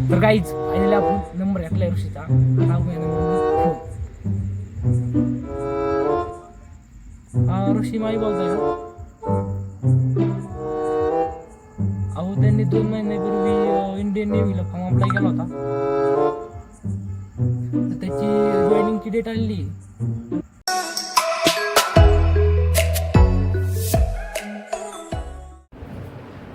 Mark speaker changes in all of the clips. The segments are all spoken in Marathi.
Speaker 1: तर काहीच फायनली आपण नंबर घेतलाय ऋषीचा. आता आपण या नंबरवर फोन. ऋषी माई बोलताय का? अहो त्यांनी 2 महिन्यापूर्वी इंडियन नेव्हीला फॉर्म अप्लाय केला होता, तर त्याची जॉईनिंगची डेट आलेली.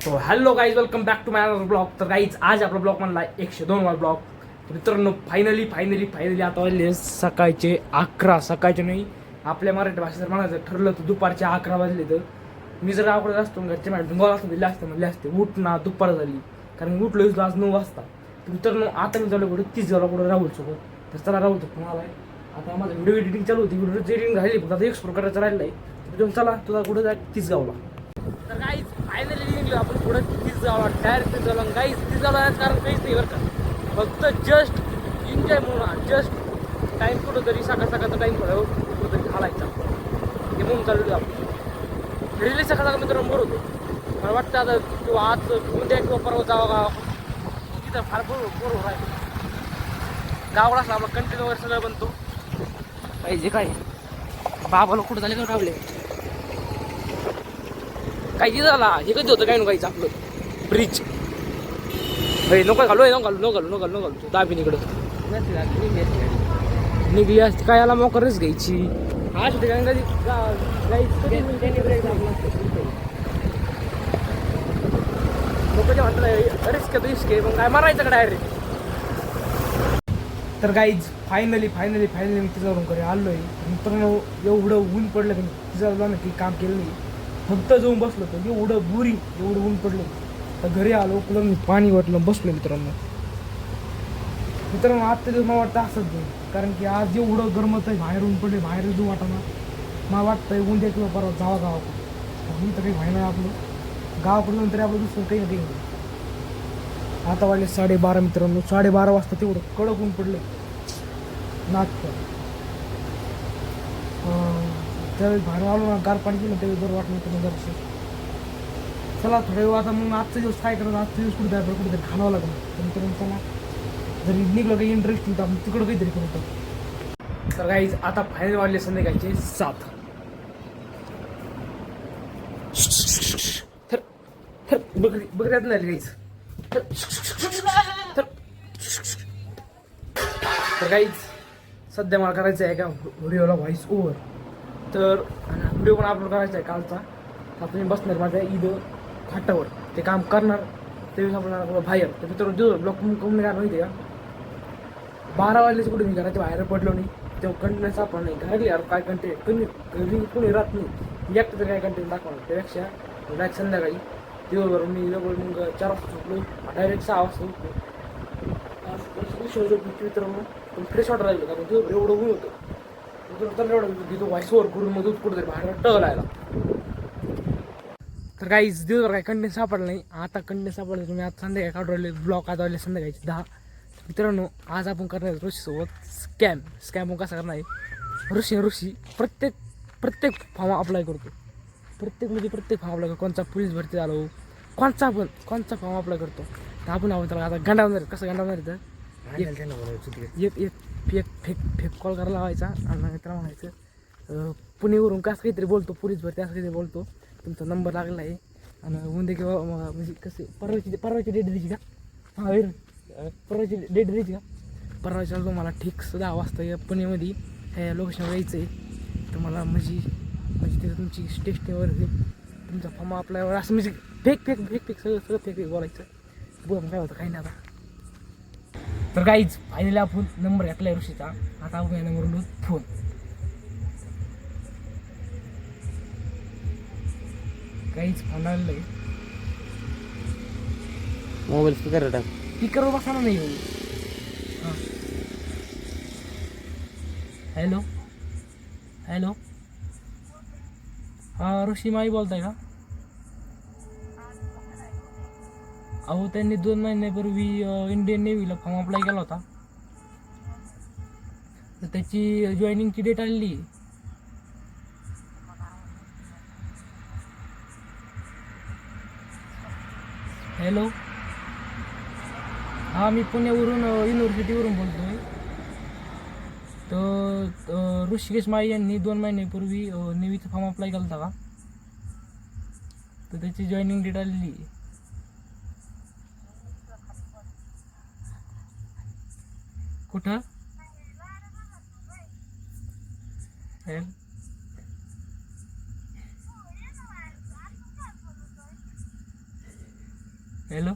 Speaker 1: तो hello guys, welcome back to my blog. तर गाईज आज आपला ब्लॉग म्हणला 102 वाला ब्लॉग. तर मित्रांनो फायनली आता वाजले सकाळचे 11. सकाळचे नाही, आपल्या मराठी भाषेत जर म्हणायचं ठरलं तर दुपारचे 11 वाजले. तर मी जर गावाकडे असतो घरचे मॅडम गोळा असतो दिले असते म्हणले असते उठ ना, दुपार झाली, कारण उठलो आज 9 वाजता. तर मित्रांनो आता मी झालो कुठं 30 झाला कुठं राहुल सोबत. तर चला राहुल तर मला आता माझं व्हिडिओ एडिटिंग चालू होती, व्हिडिओ एडिटिंग राहिली फक्त आता एक्सप्लोर करायचं राहिलं आहे. तर चला तुझा कुठं जाय 30 गावला. तर गाईज फायनली निघलो आपण पुढे 30 गावला, डायरेक्ट 30 गावला. गाईज 30 गावला कारण काहीच नाही बरं का, फक्त जस्ट एन्जॉय म्हणून जस्ट टाईम कुठं तरी सकाळचा टाईम कुठं तरी घालायचा हे म्हणून चालू आपण. रिलीज सकाळ मित्रांनो बरं होतो. मला वाटतं आता किंवा आज उद्या किंवा परवा जावं गाव तिथं फार बरोबर राहील. गावाला असला आपला कंटिन्यू वगैरे सगळं बनतो पाहिजे. काय बाबाला कुठं झाले का कावले काही झाला हे कधी होतं काय नको काहीच आपलं ब्रिज नको घालू तू दाबीन इकडं निघली असते काय याला मोकरच घ्यायची. आज ठिकाणी कधी लोक जे म्हणतात रिस्क रिस्क आहे, मग काय मारायचं का डायरेक्ट. तर गाईज फायनली मी तिच्यावरून कडे आलो आहे. मित्रांनो एवढं ऊन पडलं की तिच्यावर ना की काम केलं नाही, फक्त जाऊन बसलो तर एवढं ऊन पडलं. तर घरी आलो कुलं मी पाणी वाटलं बसलो. मित्रांनो आजच्या दिवस मला वाटतं असंच नाही, कारण की आज एवढं गरमत आहे, बाहेर ऊन पडले, बाहेर जाऊ वाटाना. मला वाटतं उद्या किंवा परवा जावा गावाकडे. तर काही व्हायला आपलं गावाकडे जाऊन तरी आपलं दुसरं काही नाही. आता वाजले 12:30 मित्रांनो. 12:30 वाजता तेवढं कडक ऊन पडलं नाचतं. त्यावेळेस बाहेर आलो ना, गार पाणी केलं त्यावेळी बरं वाटलं होतं जरासं. चला थोड्या वेळ आता मग आजचा दिवस काय करायचं, आजचा दिवस कुठेतरी घालावं लागलं. तर मित्रांनो चला जरी निघलं काही इंटरेस्टिंग तर आपण तिकडं काहीतरी करतो. तर गाईज आता फायनल वाजले संध्याकाळचे 7. तर बघण्यात नाही गाईज. तर काहीच सध्या मला करायचं आहे का व्हिडिओला व्हॉइस ओव्हर. तर व्हिडिओ पण अपलोड करायचा आहे कालचा. आता मी बसणार माझ्या इथं खाटावर ते काम करणार त्यावेळेस आपल्याला बाहेर. तर मित्रांनो दिवस ब्लॉक कमी काय माहिती आहे का, 12 वाजल्याचं कुठे मी घराच्या बाहेर पडलो नाही, तेव्हा कंटेंट सापडलं नाही. घरी यार काय कंटेंट घरी कोणी राहत नाही, एकटं तर काय कंटेंट दाखवणार. त्यापेक्षा डायरेक्ट संध्याकाळी दिवसभर मी जवळ मग 4 वाजता झोपलो, डायरेक्ट 6 वाजता उठलो. मित्रांनो पण फ्रेश वाटर राहिलं, कारण दिवसभर एवढं ऊन होतं. मित्रांनो एवढं तिथं व्हॉइस ओव्हर करून मग कुठेतरी बाहेर टळायला. तर काहीच दिवसभर काही कंटेंट सापडलं नाही. आता कंटेंट सापडलं तुम्ही आता संध्याकाळी काढून राहिले ब्लॉग. आता वाजले संध्याकाळी 10. मित्रांनो आज आपण करणार आहे ऋषीसोबत स्कॅम कसा करणार आहे. ऋषी प्रत्येक फॉर्म अप्लाय करतो. प्रत्येक फॉर्म अप्लाय करतो. कोणचा पोलीस भरती झालो, कोणचा फॉर्म अप्लाय करतो. तर आपण त्याला आता गंडावणार. कसं गंडावणार तर एक फेक कॉल करायला लावायचा आणि त्याला म्हणायचं पुणेवरून कसं काहीतरी बोलतो, पोलीस भरती असं काहीतरी बोलतो, तुमचा नंबर लागला आहे आणि उद्या किंवा म्हणजे कसे परवाची डेट द्यायची का. परवाची डेट द्यायची का. परवा चालतो मला ठीक 10 वाजता या पुण्यामध्ये ह्या लोकेशनवर यायचं आहे. तर मला म्हणजे तिथं तुमची स्टेशनवर तुमचा फॉर्म अप्लायवर असं म्हणजे फेक सगळं फेक बोलायचं. बोल काय होतं काही नाही. आता तर काहीच फायनली आपण नंबर घेतला आहे ऋषीचा. आता आपण या नंबरवरून फोन. काहीच फोन आलेलं आहे.
Speaker 2: मोबाईल स्पीकर टाक.
Speaker 1: स्पीकरवर बसायला नाही हो. हां हॅलो हां ऋषी माई बोलताय का. अहो त्यांनी 2 महिन्यापूर्वी इंडियन नेव्हीला फॉर्म अप्लाय केला होता, तर त्याची जॉईनिंगची डेट आलेली. हॅलो हा मी पुण्यावरून युनिव्हर्सिटीवरून बोलतोय. तर ऋषिकेश माळी यांनी 2 महिन्यापूर्वी नेव्हीचा फॉर्म अप्लाय केला होता का, तर त्याची जॉईनिंग डेट आलेली. कुठं? हॅलो.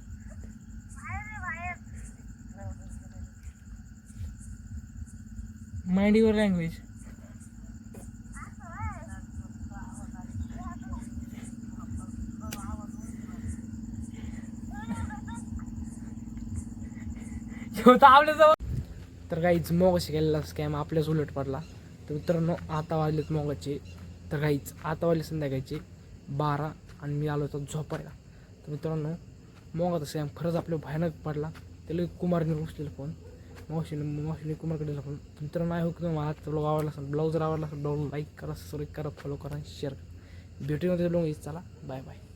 Speaker 1: Mind your language. तर काहीच मोगाशी केलेला स्कॅम आपल्याच उलट पडला. तर मित्रांनो आता वाजलेत मोगाचे, तर काहीच आता वाजले संध्याकाळचे 12 आणि मी आलो होतो झोपायला. तर मित्रांनो मोगाचा स्कॅम खरंच आपल्या भयानक पडला. त्याला कुमारने उचलेला फोन, मावशीने कुमारकडे फोन. मित्रांनो आहे हो की तुम्हाला आजचा ब्लॉग आवडला असेल, ब्लॉग जर आवडला असेल ब्लॉग लाईक करा, सबस्क्राईब करा, फॉलो करा, शेअर करा. भेटून ब्लॉग चला बाय बाय.